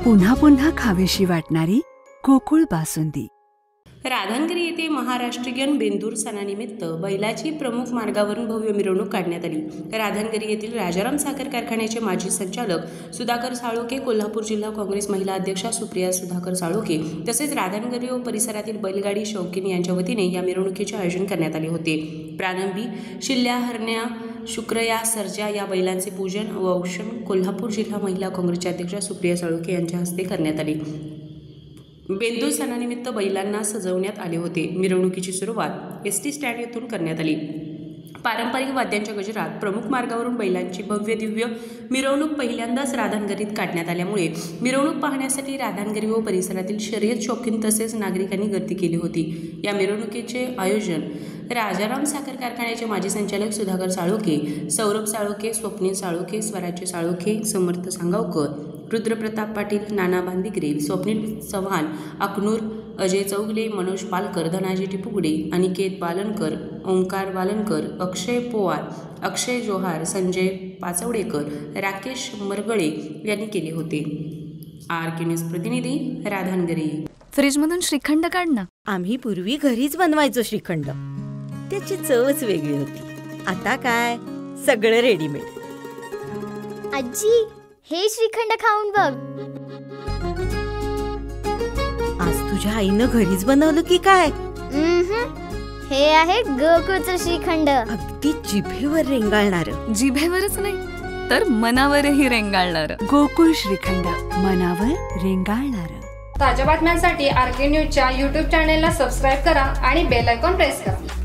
पुन्हा पुन्हा खावीशी वाटणारी गोकुळ बासुंदी। राधानगरी येथे महाराष्ट्रीयन बेंदूर सणानिमित्त बैलाची प्रमुख मार्गावरून भव्य मिरवणूक काढण्यात आली। राधानगरी येथील राजाराम साखर कारखान्याचे माजी संचालक सुधाकर साळोखे, कोल्हापूर जिल्हा काँग्रेस महिला अध्यक्षा सुप्रिया सुधाकर साळोखे तसेच राधानगरी व परिसरातील बैलगाडी शौकीन यांच्या वतीने या मिरवणुकीचे आयोजन करण्यात आले होते। प्रारंभी शिल्ल्या, हरण्या, शुक्रया, सर्जा या बैलांचे पूजन व औक्षण कोल्हापूर जिल्हा महिला काँग्रेसच्या अध्यक्षा सुप्रिया साळोखे यांच्या हस्ते करण्यात आले। बेंदूर सणानिमित्त बैलांना सजवण्यात आले होते। मिरवणुकीची सुरुवात एसटी स्टँड येथून करण्यात आली। पारंपरिक वाद्यांच्या गजरात प्रमुख मार्गावरून बैलांची भव्य दिव्य मिरवणूक पहिल्यांदाच राधानगरीत काढण्यात आल्यामुळे मिरवणूक पाहण्यासाठी राधानगरी व परिसरातील शर्यत शौकीन तसेच नागरिकांनी गर्दी केली होती। या मिरवणुकीचे आयोजन राजाराम साखर कारखान्याचे माजी संचालक सुधाकर साळोखे, सौरभ साळोखे, स्वप्नील साळोखे, स्वराज्य साळोखे, समर्थ सांगावकर, रुद्रप्रताप पाटील, नाना बांदिगरे, स्वप्नील चव्हाण, अकनूर, अजय चौगले, मनोज पालकर, धनाजी टिपुगडे, अनिकेत बालनकर, ओंकार बालनकर, अक्षय पोवार, अक्षय जोहार, संजय पाचवडेकर, राकेश मरगळे यांनी केले होते। RK न्यूज प्रतिनिधी राधानगरी। फ्रीजमधून श्रीखंड काढ ना। आम्ही पूर्वी घरीच बनवायचो श्रीखंड, त्याची चवच वेगळी होती। आता काय सगळं रेडीमेड। आजी, हे श्रीखंड खाऊन बघ। आज तुझ्या आईनं घरीच बनवलं की काय? हे आहे गोकुळचं श्रीखंड। अगदी जिभेवर रेंगाळणार। जिभेवरच नाही तर मनावरही रेंगाळणार। गोकुळ श्रीखंड, मनावर रेंगाळणार। ताज्या बातम्यांसाठी RK न्यूजच्या YouTube चॅनेलला सबस्क्राईब करा आणि बेल आयकॉन प्रेस करा।